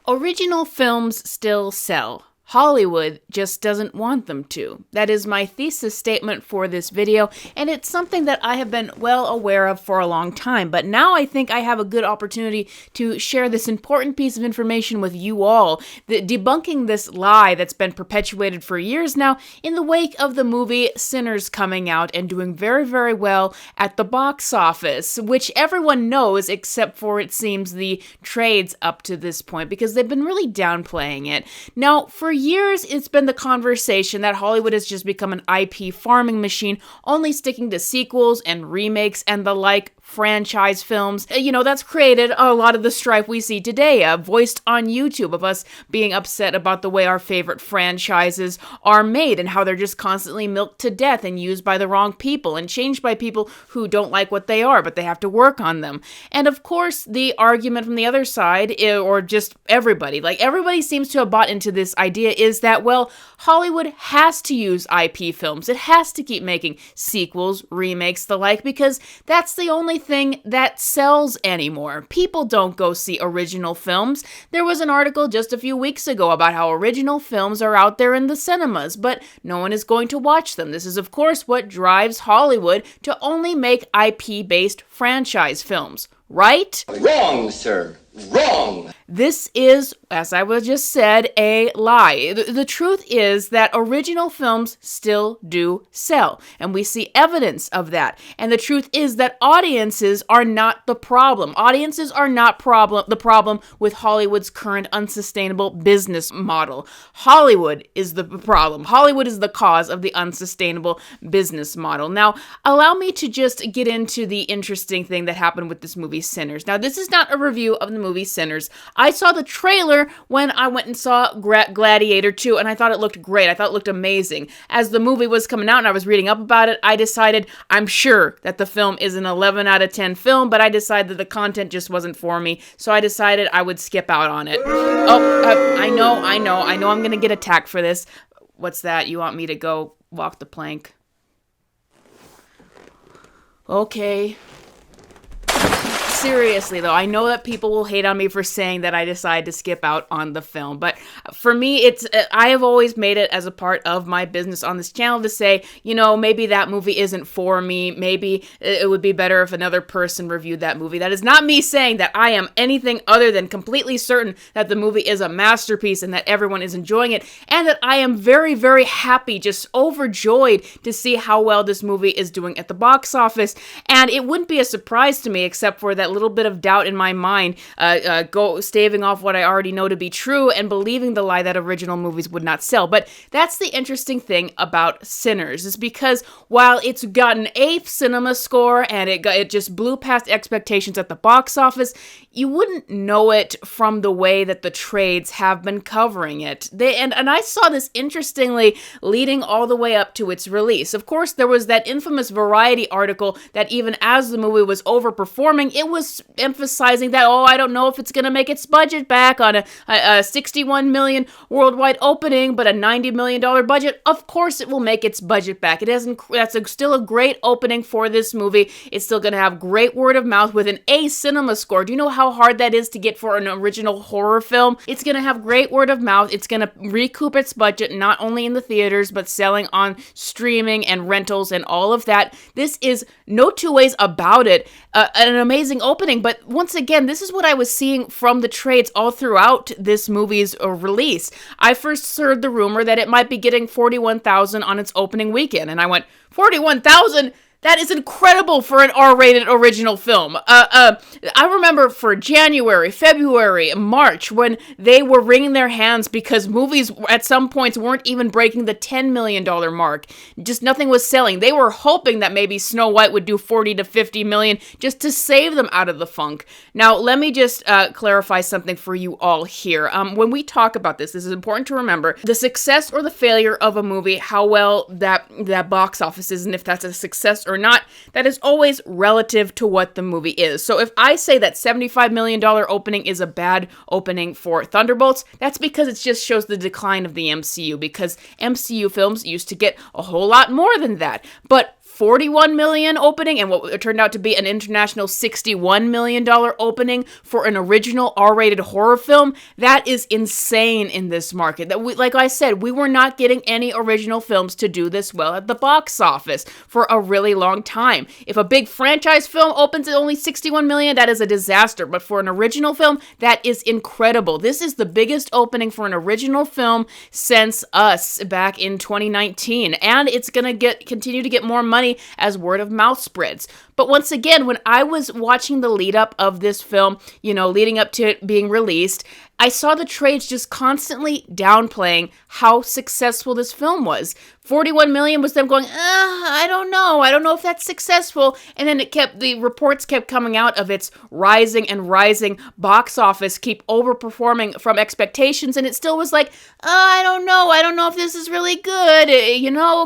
Original films still sell. Hollywood just doesn't want them to. That is my thesis statement for this video, and it's something that I have been well aware of for a long time, but now I think I have a good opportunity to share this important piece of information with you all, debunking this lie that's been perpetuated for years now in the wake of the movie Sinners coming out and doing very, very well at the box office, which everyone knows except for, it seems, the trades up to this point, because they've been really downplaying it. Now, for years, it's been the conversation that Hollywood has just become an IP farming machine, only sticking to sequels and remakes and the like franchise films. That's created a lot of the strife we see today, voiced on YouTube, of us being upset about the way our favorite franchises are made and how they're just constantly milked to death and used by the wrong people and changed by people who don't like what they are, but they have to work on them. And of course, the argument from the other side, or just everybody seems to have bought into this idea, is that, well, Hollywood has to use IP films. It has to keep making sequels, remakes, the like, because that's the only thing that sells anymore. People don't go see original films. There was an article just a few weeks ago about how original films are out there in the cinemas, but no one is going to watch them. This is, of course, what drives Hollywood to only make IP-based franchise films, right? Wrong, sir. Wrong. This is, as I just said, a lie. The truth is that original films still do sell, and we see evidence of that. And the truth is that audiences are not the problem. Audiences are not the problem with Hollywood's current unsustainable business model. Hollywood is the problem. Hollywood is the cause of the unsustainable business model. Now, allow me to just get into the interesting thing that happened with this movie, Sinners. Now, this is not a review of the movie Sinners. I saw the trailer when I went and saw Gladiator 2, and I thought it looked great. I thought it looked amazing. As the movie was coming out and I was reading up about it, I decided, I'm sure that the film is an 11 out of 10 film, but I decided that the content just wasn't for me, so I decided I would skip out on it. I know I'm gonna get attacked for this. What's that? You want me to go walk the plank? Okay. Seriously, though, I know that people will hate on me for saying that I decided to skip out on the film, but for me, I have always made it as a part of my business on this channel to say, maybe that movie isn't for me, maybe it would be better if another person reviewed that movie. That is not me saying that I am anything other than completely certain that the movie is a masterpiece and that everyone is enjoying it, and that I am very, very happy, just overjoyed to see how well this movie is doing at the box office, and it wouldn't be a surprise to me, except for that little bit of doubt in my mind, staving off what I already know to be true and believing the lie that original movies would not sell. But that's the interesting thing about Sinners, is because while it's got an A cinema score and it just blew past expectations at the box office, you wouldn't know it from the way that the trades have been covering it. And I saw this interestingly leading all the way up to its release. Of course, there was that infamous Variety article that even as the movie was overperforming, it was emphasizing that, I don't know if it's going to make its budget back on a 61 million worldwide opening, but a $90 million budget. Of course it will make its budget back. That's still a great opening for this movie. It's still going to have great word of mouth with an A cinema score. Do you know how hard that is to get for an original horror film? It's going to have great word of mouth. It's going to recoup its budget, not only in the theaters, but selling on streaming and rentals and all of that. This is no two ways about it. An amazing opening, but once again, this is what I was seeing from the trades all throughout this movie's release. I first heard the rumor that it might be getting 41,000 on its opening weekend, and I went, 41,000? That is incredible for an R-rated original film. I remember for January, February, March, when they were wringing their hands because movies at some points weren't even breaking the $10 million mark. Just nothing was selling. They were hoping that maybe Snow White would do 40 to 50 million just to save them out of the funk. Now, let me just clarify something for you all here. When we talk about this is important to remember the success or the failure of a movie, how well that box office is, and if that's a success or not, that is always relative to what the movie is. So if I say that $75 million opening is a bad opening for Thunderbolts, that's because it just shows the decline of the MCU, because MCU films used to get a whole lot more than that. But $41 million opening and what turned out to be an international $61 million opening for an original R-rated horror film. That is insane in this market. That like I said, we were not getting any original films to do this well at the box office for a really long time. If a big franchise film opens at only $61 million, that is a disaster. But for an original film, that is incredible. This is the biggest opening for an original film since Us back in 2019. And it's going to continue to get more money as word of mouth spreads. But once again, when I was watching the lead up of this film, leading up to it being released, I saw the trades just constantly downplaying how successful this film was. 41 million was them going, I don't know if that's successful. And then the reports kept coming out of its rising and rising box office, keep overperforming from expectations. And it still was like, I don't know if this is really good,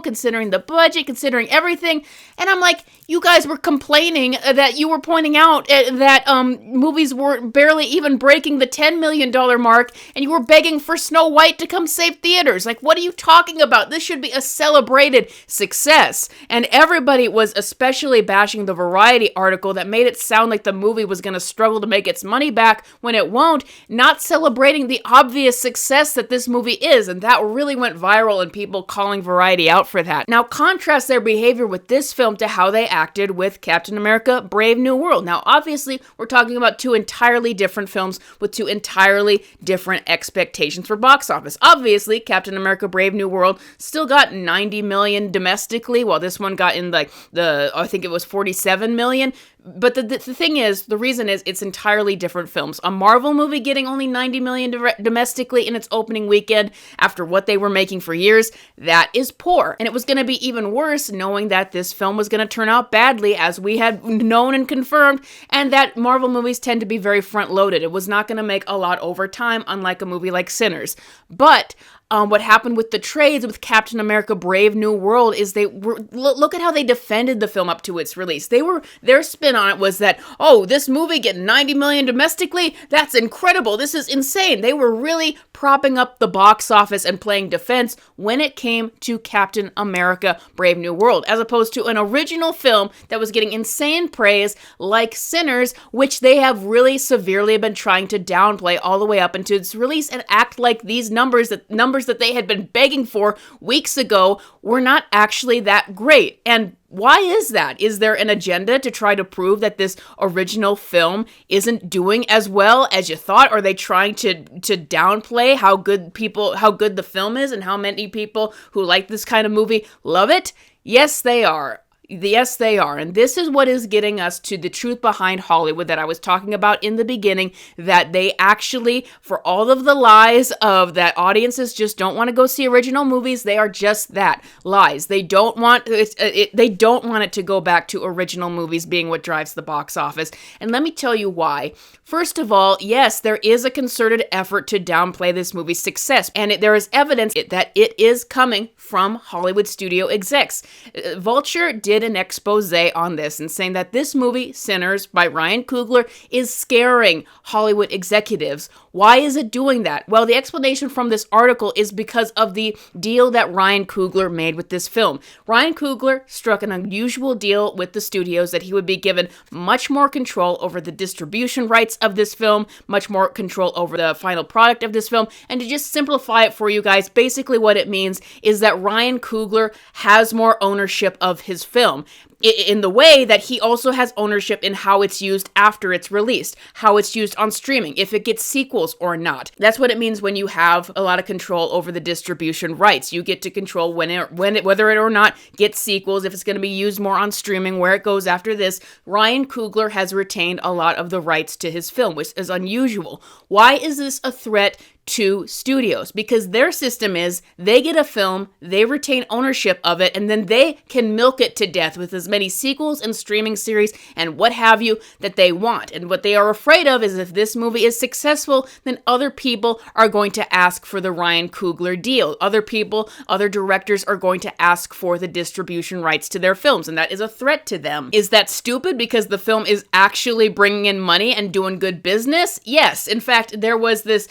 considering the budget, considering everything. And I'm like, you guys were complaining that you were pointing out that movies were barely even breaking the $10 million mark, and you were begging for Snow White to come save theaters. Like, what are you talking about? This should be a celebrated success. And everybody was especially bashing the Variety article that made it sound like the movie was going to struggle to make its money back when it won't, not celebrating the obvious success that this movie is. And that really went viral, and people calling Variety out for that. Now, contrast their behavior with this film to how they acted with Captain America: Brave New World. Now, obviously, we're talking about two entirely different films with two entirely different expectations for box office. Obviously, Captain America: Brave New World still got 90 million domestically, while this one got in I think it was 47 million. But the thing is, the reason is it's entirely different films. A Marvel movie getting only 90 million domestically in its opening weekend after what they were making for years, that is poor. And it was going to be even worse knowing that this film was going to turn out badly, as we had known and confirmed, and that Marvel movies tend to be very front-loaded. It was not going to make a lot over time, unlike a movie like Sinners. But what happened with the trades with Captain America: Brave New World is look at how they defended the film up to its release. Their spin on it was that, this movie getting 90 million domestically, that's incredible. This is insane. They were really propping up the box office and playing defense when it came to Captain America: Brave New World, as opposed to an original film that was getting insane praise like Sinners, which they have really severely been trying to downplay all the way up into its release and act like these numbers that they had been begging for weeks ago were not actually that great. And why is that? Is there an agenda to try to prove that this original film isn't doing as well as you thought? Are they trying to downplay how good the film is and how many people who like this kind of movie love it? Yes, they are. Yes, they are. And this is what is getting us to the truth behind Hollywood that I was talking about in the beginning, that they actually, for all of the lies of that audiences just don't want to go see original movies, they are just that, lies. They don't want it to go back to original movies being what drives the box office. And let me tell you why. First of all, yes, there is a concerted effort to downplay this movie's success, and there is evidence that it is coming from Hollywood studio execs. Vulture did an expose on this and saying that this movie, Sinners, by Ryan Coogler, is scaring Hollywood executives. Why is it doing that? Well, the explanation from this article is because of the deal that Ryan Coogler made with this film. Ryan Coogler struck an unusual deal with the studios that he would be given much more control over the distribution rights of this film, much more control over the final product of this film. And to just simplify it for you guys, basically what it means is that Ryan Coogler has more ownership of his film, in the way that he also has ownership in how it's used after it's released, how it's used on streaming, if it gets sequels or not. That's what it means when you have a lot of control over the distribution rights. You get to control whether it or not gets sequels, if it's going to be used more on streaming, where it goes after this. Ryan Coogler has retained a lot of the rights to his film, which is unusual. Why is this a threat to studios? Because their system is they get a film, they retain ownership of it, and then they can milk it to death with as many sequels and streaming series and what have you that they want. And what they are afraid of is if this movie is successful, then other people are going to ask for the Ryan Coogler deal. Other directors are going to ask for the distribution rights to their films, and that is a threat to them. Is that stupid because the film is actually bringing in money and doing good business? Yes. In fact, there was this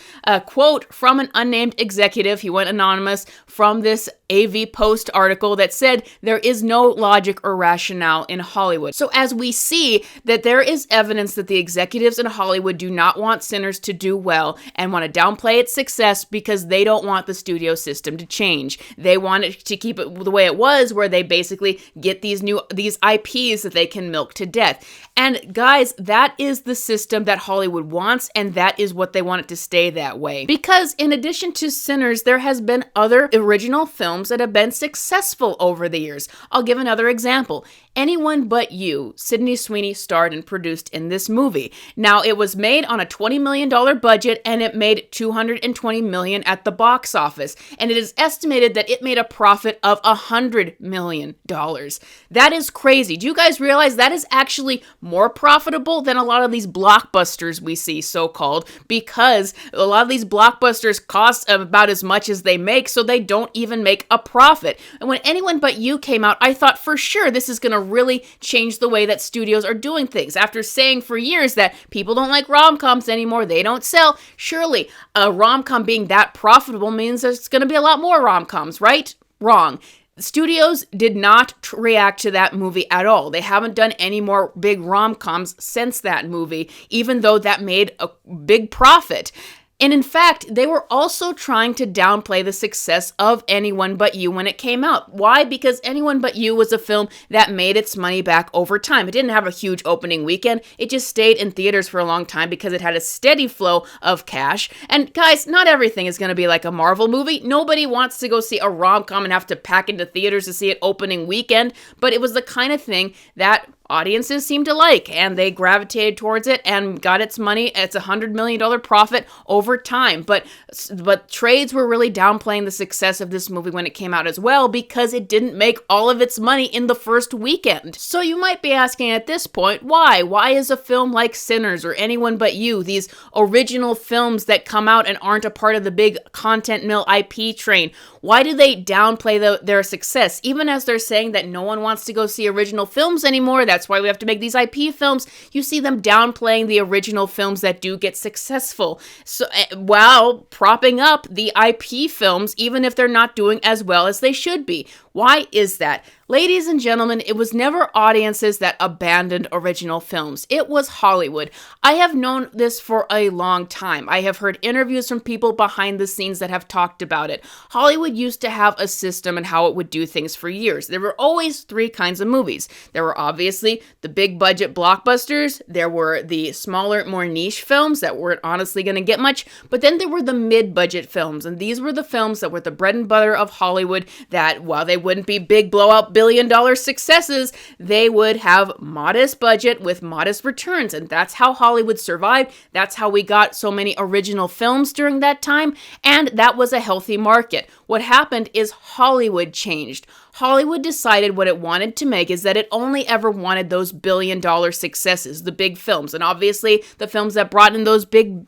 quote quote from an unnamed executive, he went anonymous, from this AV Post article that said there is no logic or rationale in Hollywood. So as we see that there is evidence that the executives in Hollywood do not want Sinners to do well and want to downplay its success because they don't want the studio system to change. They want it to keep it the way it was, where they basically get these IPs that they can milk to death. And guys, that is the system that Hollywood wants, and that is what they want it to stay that way. Because in addition to Sinners, there has been other original films that have been successful over the years. I'll give another example. Anyone But You, Sydney Sweeney starred and produced in this movie. Now, it was made on a $20 million budget, and it made $220 million at the box office. And it is estimated that it made a profit of $100 million. That is crazy. Do you guys realize that is actually more profitable than a lot of these blockbusters we see, so-called, because a lot of these blockbusters cost about as much as they make, so they don't even make a profit. And when Anyone But You came out, I thought for sure this is going to really change the way that studios are doing things. After saying for years that people don't like rom-coms anymore, they don't sell, surely a rom-com being that profitable means there's going to be a lot more rom-coms, right? Wrong. Studios did not react to that movie at all. They haven't done any more big rom-coms since that movie, even though that made a big profit. And in fact, they were also trying to downplay the success of Anyone But You when it came out. Why? Because Anyone But You was a film that made its money back over time. It didn't have a huge opening weekend. It just stayed in theaters for a long time because it had a steady flow of cash. And guys, not everything is going to be like a Marvel movie. Nobody wants to go see a rom-com and have to pack into theaters to see it opening weekend. But it was the kind of thing that audiences seemed to like, and they gravitated towards it and got its money. It's a $100 million profit over time. But trades were really downplaying the success of this movie when it came out as well, because it didn't make all of its money in the first weekend. So you might be asking at this point, why? Why is a film like Sinners or Anyone But You, these original films that come out and aren't a part of the big content mill IP train, why do they downplay their success? Even as they're saying that no one wants to go see original films anymore, that's why we have to make these IP films, you see them downplaying the original films that do get successful. So, while propping up the IP films, even if they're not doing as well as they should be. Why is that? Ladies and gentlemen, it was never audiences that abandoned original films. It was Hollywood. I have known this for a long time. I have heard interviews from people behind the scenes that have talked about it. Hollywood used to have a system and how it would do things for years. There were always three kinds of movies. There were obviously the big budget blockbusters. There were the smaller, more niche films that weren't honestly going to get much. But then there were the mid-budget films. And these were the films that were the bread and butter of Hollywood, that while they wouldn't be big blowout billion-dollar successes, they would have modest budget with modest returns. And that's how Hollywood survived. That's how we got so many original films during that time. And that was a healthy market. What happened is Hollywood changed. Hollywood decided what it wanted to make is that it only ever wanted those billion-dollar successes, the big films. And obviously, the films that brought in those big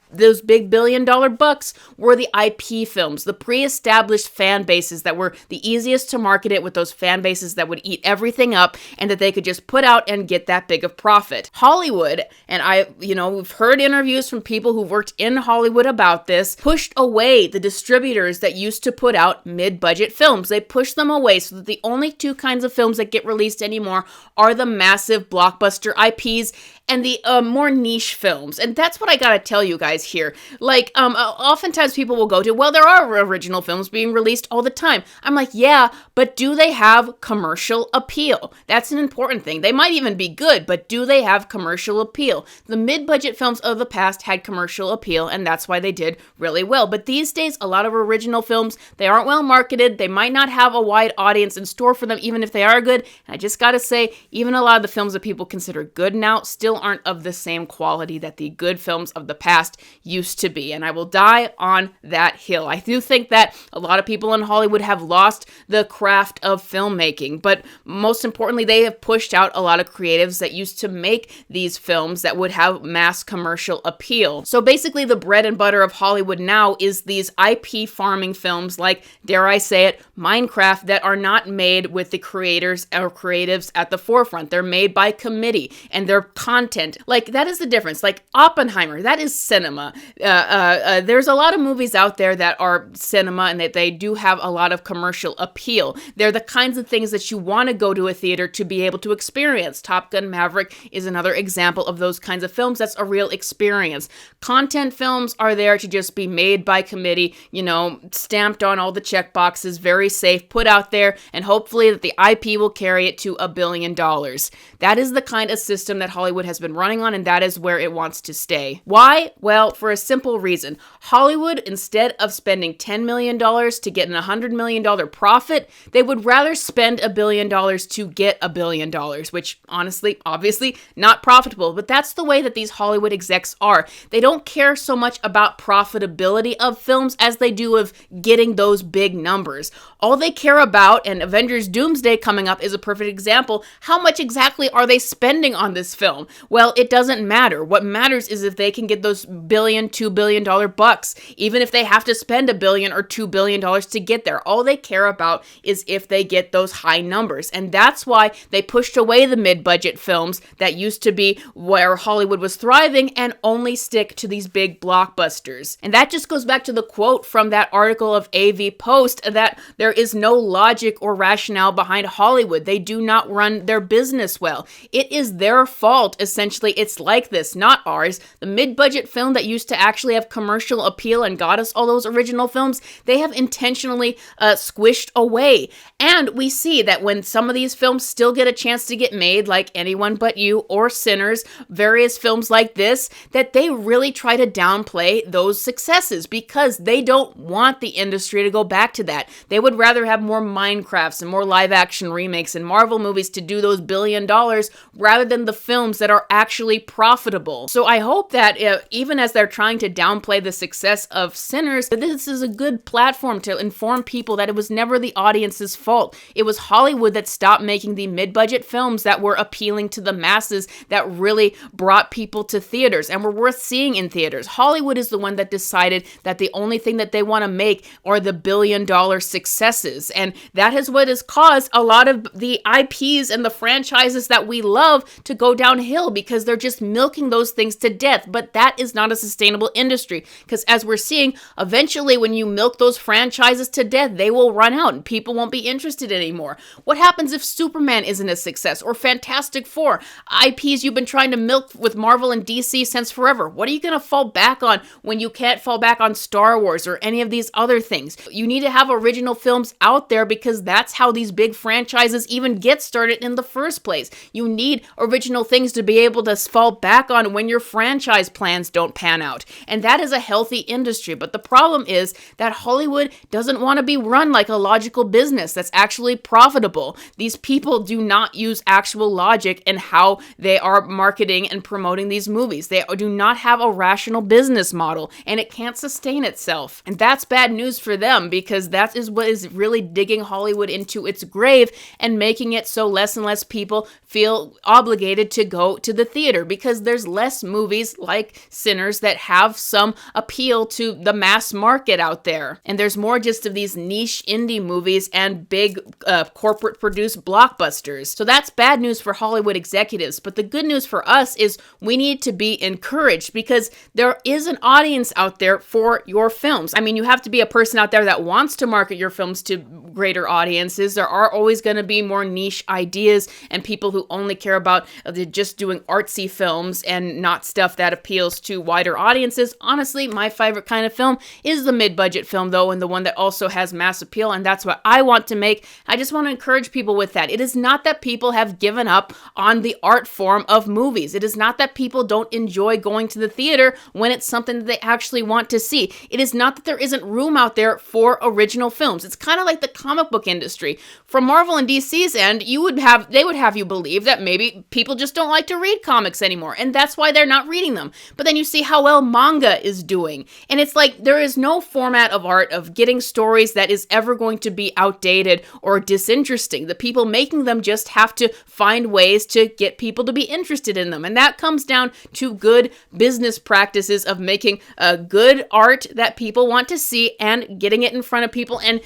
billion-dollar bucks were the IP films, the pre-established fan bases that were the easiest to market it, with those fan bases that would eat everything up and that they could just put out and get that big of profit. Hollywood, and we've heard interviews from people who worked in Hollywood about this, pushed away the distributors that used to put out mid-budget films. They pushed them away so that the only two kinds of films that get released anymore are the massive blockbuster IPs and the more niche films. And that's what I gotta tell you guys here. Like, oftentimes people will go to, well, there are original films being released all the time. I'm like, yeah, but do they have commercial appeal? That's an important thing. They might even be good, but do they have commercial appeal? The mid-budget films of the past had commercial appeal, and that's why they did really well. But these days, a lot of original films, they aren't well marketed. They might not have a wide audience in store for them, even if they are good. And I just gotta say, even a lot of the films that people consider good now still aren't of the same quality that the good films of the past used to be. And I will die on that hill. I do think that a lot of people in Hollywood have lost the craft of filmmaking, but most importantly, they have pushed out a lot of creatives that used to make these films that would have mass commercial appeal. So basically, the bread and butter of Hollywood now is these IP farming films like, dare I say it, Minecraft, that are not made with the creators or creatives at the forefront. They're made by committee, and their content content. Like, that is the difference. Like, Oppenheimer, that is cinema. There's a lot of movies out there that are cinema and that they do have a lot of commercial appeal. They're the kinds of things that you want to go to a theater to be able to experience. Top Gun Maverick is another example of those kinds of films. That's a real experience. Content films are there to just be made by committee, stamped on all the check boxes, very safe, put out there, and hopefully that the IP will carry it to $1 billion. That is the kind of system that Hollywood has been running on, and that is where it wants to stay. Why? Well, for a simple reason. Hollywood, instead of spending $10 million to get an $100 million profit, they would rather spend $1 billion to get $1 billion, which honestly, obviously, not profitable, but that's the way that these Hollywood execs are. They don't care so much about profitability of films as they do of getting those big numbers. All they care about, and Avengers Doomsday coming up is a perfect example, how much exactly are they spending on this film? Well, it doesn't matter. What matters is if they can get those $1 billion, $2 billion bucks, even if they have to spend $1 billion or $2 billion to get there. All they care about is if they get those high numbers. And that's why they pushed away the mid-budget films that used to be where Hollywood was thriving and only stick to these big blockbusters. And that just goes back to the quote from that article of AV Post that there is no logic or rationale behind Hollywood. They do not run their business well. It is their fault, essentially. It's like this, not ours. The mid-budget film that used to actually have commercial appeal and got us all those original films, they have intentionally squished away. And we see that when some of these films still get a chance to get made, like Anyone But You or Sinners, various films like this, that they really try to downplay those successes because they don't want the industry to go back to that. They would rather have more Minecrafts and more live-action remakes and Marvel movies to do those $1 billion rather than the films that are actually profitable. So I hope that even as they're trying to downplay the success of Sinners, that this is a good platform to inform people that it was never the audience's fault. It was Hollywood that stopped making the mid-budget films that were appealing to the masses, that really brought people to theaters and were worth seeing in theaters. Hollywood is the one that decided that the only thing that they want to make are the $1 billion successes. And that is what has caused a lot of the IPs and the franchises that we love to go downhill because they're just milking those things to death. But that is not a sustainable industry because as we're seeing, eventually when you milk those franchises to death, they will run out and people won't be interested anymore. What happens if Superman isn't a success or Fantastic Four? IPs you've been trying to milk with Marvel and DC since forever. What are you going to fall back on when you can't fall back on Star Wars or any of these other things? You need to have original films out there because that's how these big franchises even get started in the first place. You need original things to be able to fall back on when your franchise plans don't pan out. And that is a healthy industry. But the problem is that Hollywood doesn't want to be run like a logical business that's actually profitable. These people do not use actual logic in how they are marketing and promoting these movies. They do not have a rational business model and it can't sustain itself. And that's bad news for them because that is what is really digging Hollywood into its grave and making it so less and less people feel obligated to go to the theater because there's less movies like Sinners that have some appeal to the mass market out there. And there's more just of these niche indie movies and big corporate produced blockbusters. So that's bad news for Hollywood executives. But the good news for us is we need to be encouraged because there is an audience out there for your films. I mean, you have to be a person out there that wants to market your films to greater audiences. There are always going to be more niche ideas and people who only care about just doing artsy films and not stuff that appeals to wider audiences. Honestly, my favorite kind of film is the mid-budget film though, and the one that also has mass appeal, and that's what I want to make. I just want to encourage people with that. It is not that people have given up on the art form of movies. It is not that people don't enjoy going to the theater when it's something that they actually want to see. It is not that there isn't room out there for original films. It's kind of like the comic book industry. From Marvel and DC's end, they would have you believe that maybe people just don't like to read comics anymore, and that's why they're not reading them. But then you see how well manga is doing, and it's like there is no format of art of getting stories that is ever going to be outdated or disinteresting. The people making them just have to find ways to get people to be interested in them, and that comes down to good business practices of making good art that people want to see and getting it in front of people and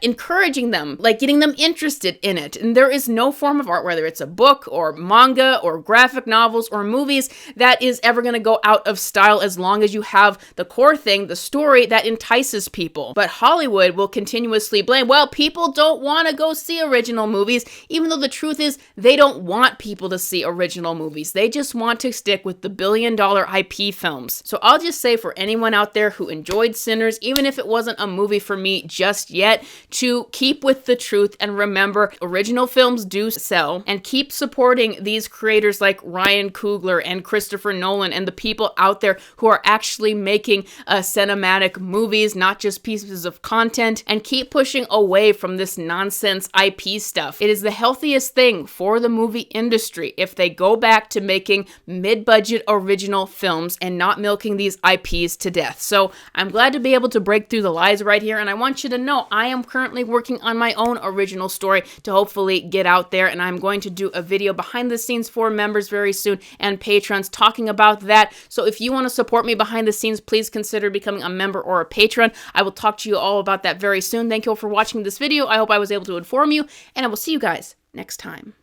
encouraging them, like getting them interested in it. And there is no form of art, whether it's a book or manga or graphic graphic novels or movies that is ever going to go out of style as long as you have the core thing, the story that entices people. But Hollywood will continuously blame, well, people don't want to go see original movies, even though the truth is they don't want people to see original movies. They just want to stick with the billion-dollar IP films. So I'll just say for anyone out there who enjoyed Sinners, even if it wasn't a movie for me just yet, to keep with the truth and remember original films do sell, and keep supporting these creators like Ryan Coogler and Christopher Nolan and the people out there who are actually making cinematic movies, not just pieces of content, and keep pushing away from this nonsense IP stuff. It is the healthiest thing for the movie industry if they go back to making mid-budget original films and not milking these IPs to death. So I'm glad to be able to break through the lies right here, and I want you to know I am currently working on my own original story to hopefully get out there, and I'm going to do a video behind the scenes for members very soon and patrons talking about that. So if you want to support me behind the scenes, please consider becoming a member or a patron. I will talk to you all about that very soon. Thank you all for watching this video. I hope I was able to inform you, and I will see you guys next time.